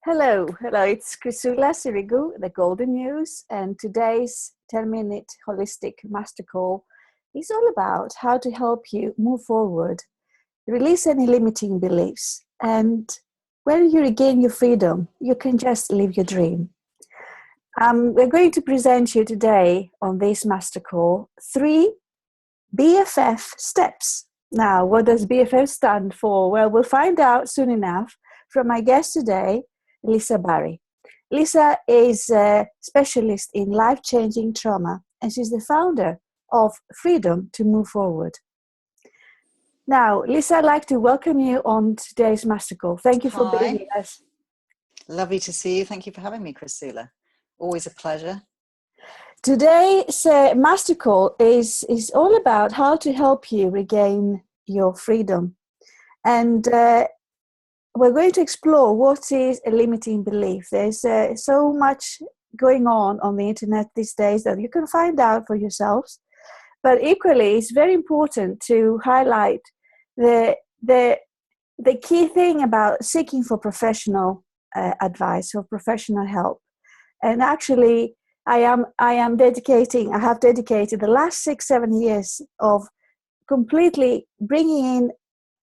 Hello, it's Chrisoula Sirigou, the Golden News, and today's 10-minute Holistic MasterCall is all about how to help you move forward, release any limiting beliefs, and when you regain your freedom, you can just live your dream. We're going to present you today on this MasterCall 3 BFF steps. Now, what does BFF stand for? Well, we'll find out soon enough from my guest today, Lisa Barry. Lisa is a specialist in life-changing trauma, and she's the founder of Freedom to Move Forward. Now, Lisa, I'd like to welcome you on today's MasterCall. Thank you for being with us. Lovely to see you. Thank you for having me, Chrisoula. Always a pleasure. Today's MasterCall is all about how to help you regain your freedom. And we're going to explore what is a limiting belief. There's so much going on the internet these days that you can find out for yourselves. But equally, it's very important to highlight the key thing about seeking for professional advice or professional help. And actually, I have dedicated the last 6-7 years of completely bringing in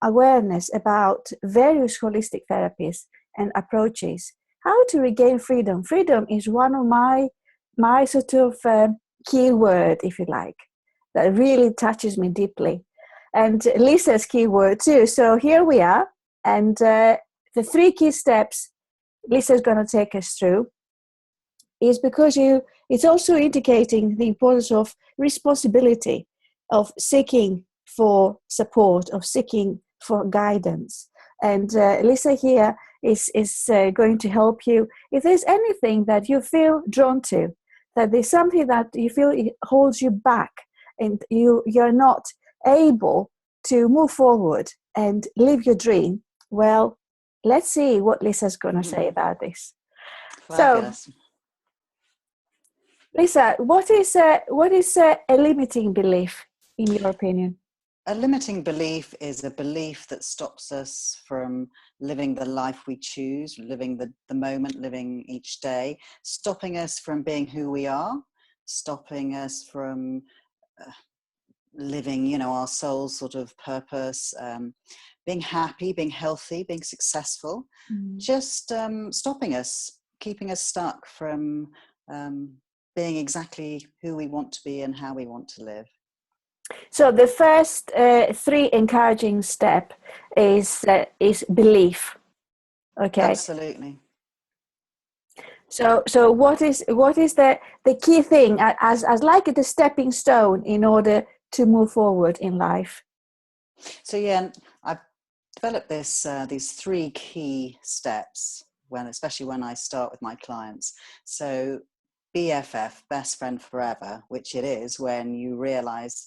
awareness about various holistic therapies and approaches. How to regain freedom. Freedom is one of my sort of key word, if you like, that really touches me deeply. And Lisa's key word too. So here we are. And the 3 key steps Lisa's going to take us through is because it's also indicating the importance of responsibility, of seeking for support, of seeking for guidance. And Lisa here is going to help you. If there's anything that you feel drawn to, that there's something that you feel holds you back and you're not able to move forward and live your dream, well, let's see what Lisa's going to say about this. Fabulous. So, Lisa, what is a limiting belief in your opinion? A limiting belief is a belief that stops us from living the life we choose, living the moment, living each day, stopping us from being who we are, stopping us from living, our soul's sort of purpose, being happy, being healthy, being successful, just stopping us, keeping us stuck from being exactly who we want to be and how we want to live. So the first 3 encouraging step is belief. Okay. Absolutely. So what is the key thing as like the stepping stone in order to move forward in life? So yeah, I've developed these 3 key steps especially when I start with my clients. So BFF, best friend forever, which it is when you realize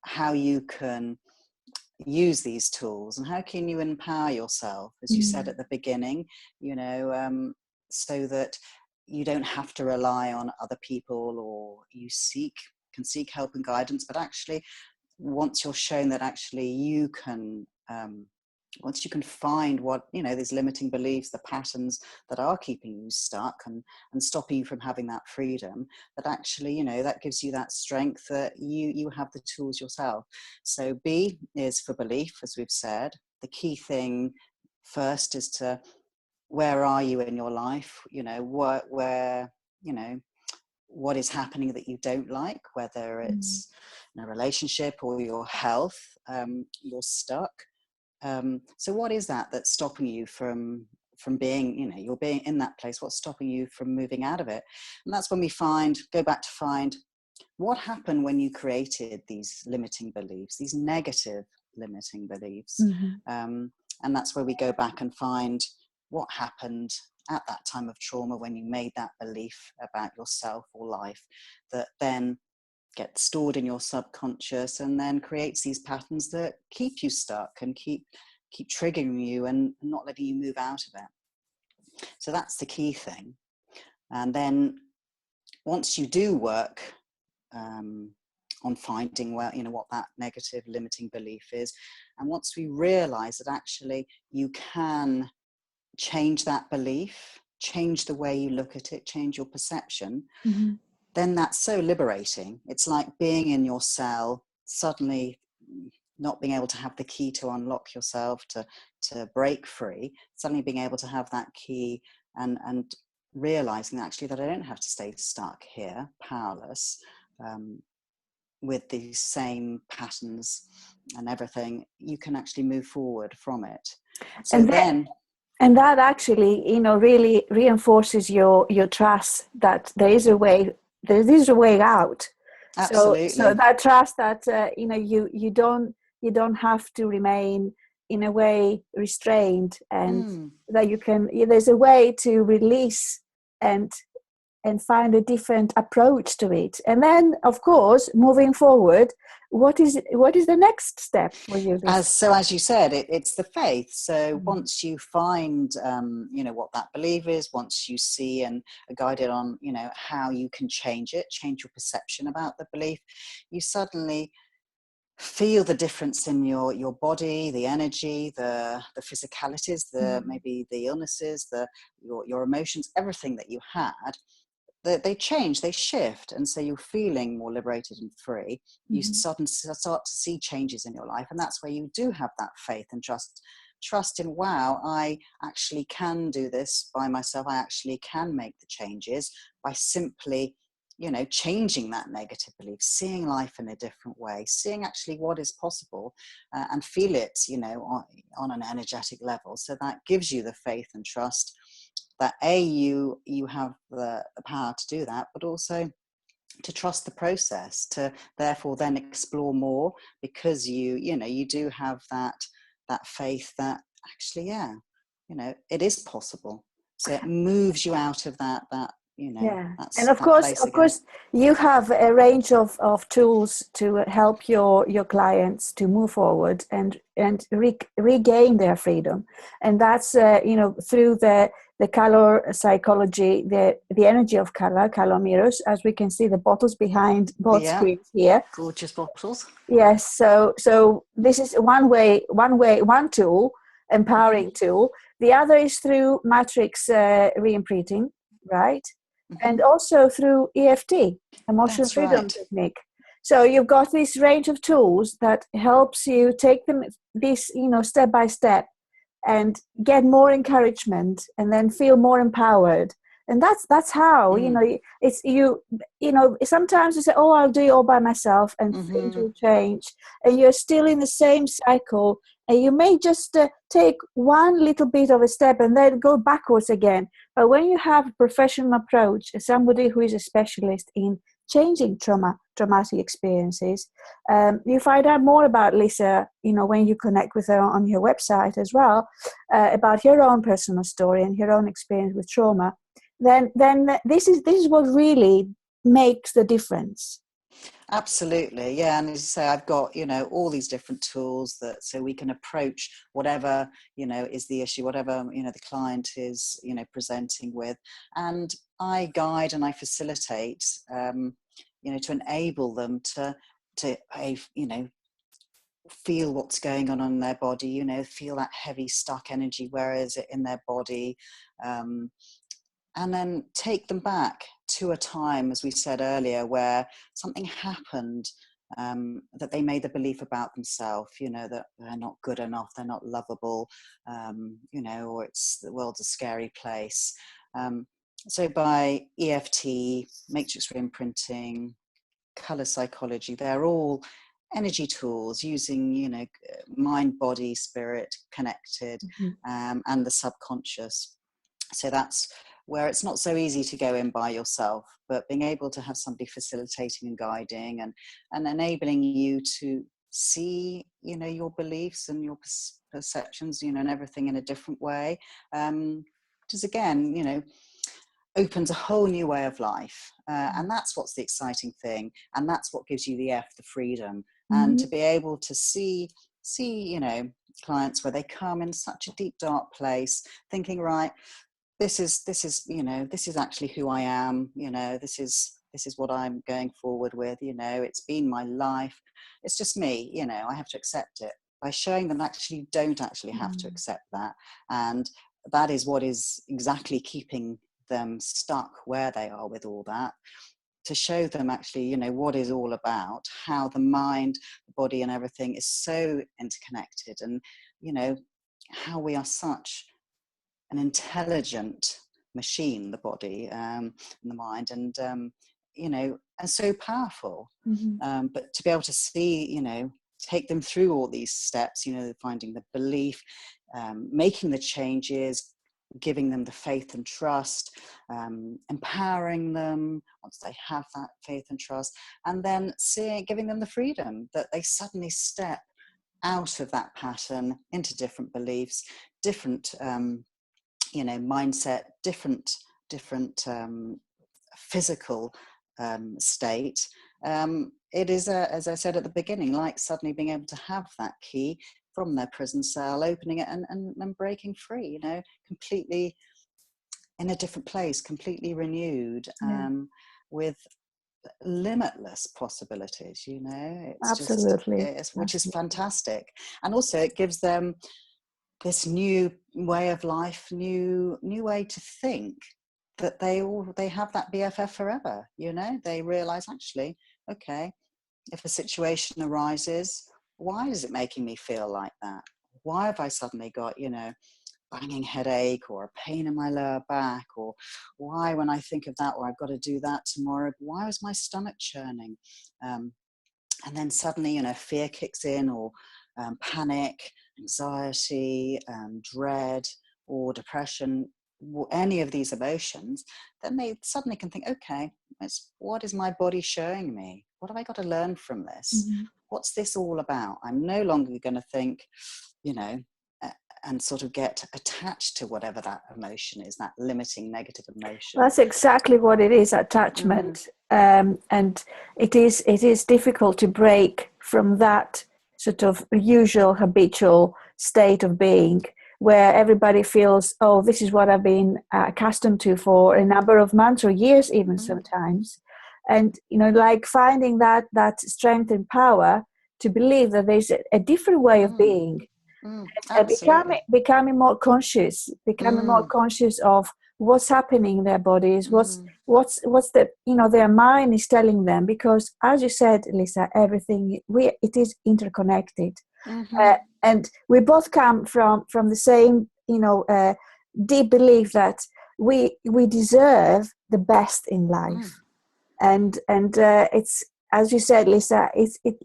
how you can use these tools and how can you empower yourself, as you said at the beginning, so that you don't have to rely on other people, or you can seek help and guidance, but actually once you're shown that actually you can once you can find what these limiting beliefs, the patterns that are keeping you stuck and stopping you from having that freedom, that actually that gives you that strength that you have the tools yourself. So B is for belief, as we've said. The key thing first is to, where are you in your life? What is happening that you don't like, whether it's in a relationship or your health, you're stuck. So what is that's stopping you from being, you're being in that place? What's stopping you from moving out of it? And that's when we go back to find what happened when you created these limiting beliefs, these negative limiting beliefs. And that's where we go back and find what happened at that time of trauma when you made that belief about yourself or life, that then gets stored in your subconscious and then creates these patterns that keep you stuck and keep triggering you and not letting you move out of it. So that's the key thing. And then once you do work on finding what that negative limiting belief is, and once we realize that actually you can change that belief, change the way you look at it, change your perception, Mm-hmm. then that's so liberating. It's like being in your cell, suddenly not being able to have the key to unlock yourself, to break free, suddenly being able to have that key and realizing actually that I don't have to stay stuck here, powerless, with these same patterns and everything. You can actually move forward from it. So And that actually, really reinforces your trust that there is a way out. So absolutely. that trust that you don't have to remain in a way restrained, and that there's a way to release and find a different approach to it. And then, of course, moving forward, what is the next step for you? As you said, it's the faith. So once you find, what that belief is, once you see and are guided on, how you can change your perception about the belief, you suddenly feel the difference in your body, the energy, the physicalities, maybe the illnesses, your emotions, everything that you had. They change, they shift, and so you're feeling more liberated and free. You start to see changes in your life, and that's where you do have that faith and trust in, wow, I actually can do this by myself. I actually can make the changes by simply changing that negative belief, seeing life in a different way, seeing actually what is possible, and feel it on an energetic level. So that gives you the faith and trust that you have the power to do that, but also to trust the process, to therefore then explore more, because you do have that faith that actually it is possible. So it moves you out of that and of that course, place again. you have a range of tools to help your clients to move forward and regain their freedom, and that's through the color psychology, the energy of color mirrors, as we can see the bottles behind both screens here. Gorgeous bottles. Yes, so this is one tool, empowering tool. The other is through matrix re-imprinting, right? And also through EFT, emotional That's freedom right. technique. So you've got this range of tools that helps you take them step by step and get more encouragement and then feel more empowered. And that's how it's sometimes you say, oh, I'll do it all by myself and things will change, and you're still in the same cycle, and you may just take one little bit of a step and then go backwards again. But when you have a professional approach, somebody who is a specialist in changing traumatic experiences, you find out more about Lisa when you connect with her on her website as well, about her own personal story and her own experience with trauma. Then this is what really makes the difference. Absolutely, yeah. And as you say, I've got all these different tools so we can approach whatever is the issue, whatever the client is presenting with, and I guide and I facilitate to enable them to feel what's going on in their body, feel that heavy stuck energy, where is it in their body, and then take them back to a time, as we said earlier, where something happened, that they made the belief about themselves, that they're not good enough, they're not lovable, or the world's a scary place. So by EFT, matrix re-imprinting, color psychology, they're all energy tools using, mind, body, spirit connected, and the subconscious. So that's where it's not so easy to go in by yourself, but being able to have somebody facilitating and guiding and enabling you to see, your beliefs and your perceptions, and everything in a different way, which is again, opens a whole new way of life. And that's what's the exciting thing. And that's what gives you the freedom. And to be able to see, clients where they come in such a deep, dark place, thinking, right, this is actually who I am. This is what I'm going forward with. It's been my life. It's just me. I have to accept it. By showing them actually don't actually have to accept that, and that is what is exactly keeping them stuck where they are with all that, to show them actually, you know, what is all about, how the mind, the body and everything is so interconnected, and, you know, how we are such an intelligent machine, the body and the mind, and, you know, and so powerful. But to be able to see, you know, take them through all these steps, you know, finding the belief, making the changes, giving them the faith and trust, empowering them once they have that faith and trust, and then giving them the freedom that they suddenly step out of that pattern into different beliefs, different, you know, mindset, different physical state. It is, as I said at the beginning, like suddenly being able to have that key from their prison cell, opening it and breaking free, you know, completely in a different place, completely renewed, with limitless possibilities, you know. It's Absolutely. just, which is fantastic. And also it gives them this new way of life, new way to think, that they have that BFF forever, you know. They realize, actually, okay, if a situation arises, why is it making me feel like that? Why have I suddenly got, you know, banging headache or a pain in my lower back? Or why, when I think of that, or I've got to do that tomorrow, why is my stomach churning? And then suddenly, you know, fear kicks in, or panic, anxiety, dread, or depression, any of these emotions. Then they suddenly can think, okay, what is my body showing me? What have I got to learn from this? What's this all about? I'm no longer going to think, you know, and sort of get attached to whatever that emotion is, that limiting negative emotion. That's exactly what it is, attachment. And it is difficult to break from that sort of usual habitual state of being, where everybody feels, oh, this is what I've been accustomed to for a number of months or years, even sometimes. And, you know, like finding that strength and power to believe that there's a different way of being. Becoming more conscious, of what's happening in their bodies, what's the, you know, their mind is telling them, because as you said, Lisa, everything it is interconnected, and we both come from the same, you know, deep belief that we deserve the best in life, and it's, as you said, Lisa,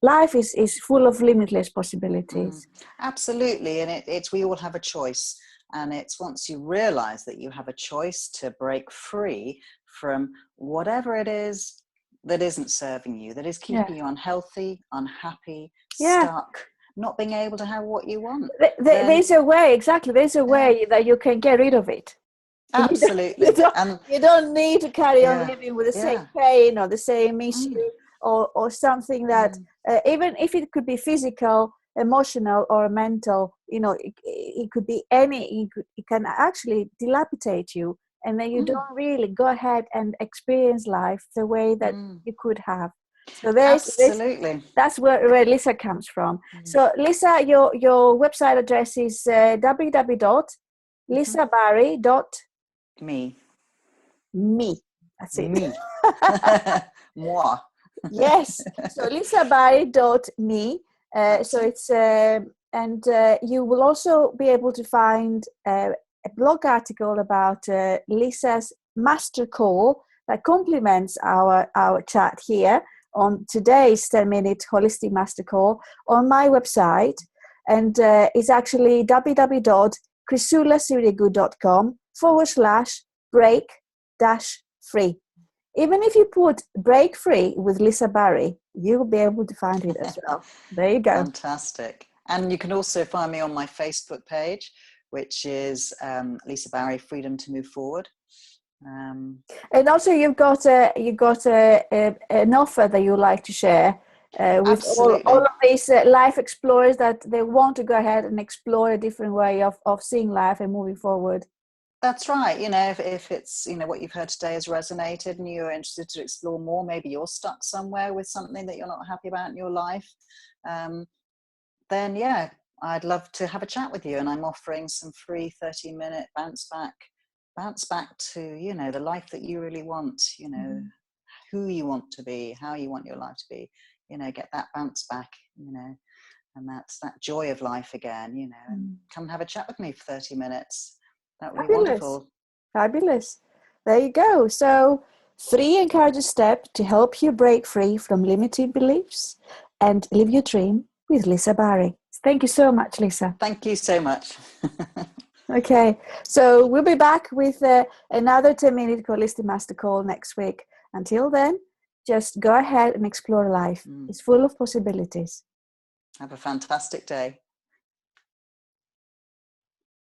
life is full of limitless possibilities. Absolutely, and it's we all have a choice, and it's once you realize that you have a choice to break free from whatever it is that isn't serving you, that is keeping you unhealthy, unhappy, stuck, not being able to have what you want. There's a way, exactly. There's a way that you can get rid of it. Absolutely. You don't need to carry on living with the same pain or the same issue. Or something that even if it could be physical, emotional, or mental, you know, it could be any. It can actually dilapidate you, and then you don't really go ahead and experience life the way that you could have. So that's where Lisa comes from. So Lisa, your website address is Me. That's it. Me. Moi. Yes. So lisabarry.me. So it's and you will also be able to find a blog article about Lisa's MasterCall that complements our chat here on today's 10-minute Holistic MasterCall on my website, and it's actually www.chrisoulasirigou.com/break-free. Even if you put break free with Lisa Barry, you'll be able to find it as well. There you go. Fantastic. And you can also find me on my Facebook page, which is Lisa Barry, Freedom to Move Forward. And also you've got an offer that you like to share with all of these life explorers that they want to go ahead and explore a different way of seeing life and moving forward. That's right. You know, if it's, you know, what you've heard today has resonated and you're interested to explore more, maybe you're stuck somewhere with something that you're not happy about in your life, then I'd love to have a chat with you, and I'm offering some free 30-minute bounce back to, you know, the life that you really want, you know, who you want to be, how you want your life to be, you know, get that bounce back, you know, and that's that joy of life again, you know, and come and have a chat with me for 30 minutes. That would be wonderful. Fabulous. There you go. So 3 encouraging steps to help you break free from limiting beliefs and live your dream with Lisa Barry. Thank you so much, Lisa. Thank you so much. Okay, so we'll be back with another 10-minute Holistic MasterCall next week. Until then, just go ahead and explore life. It's full of possibilities. Have a fantastic day.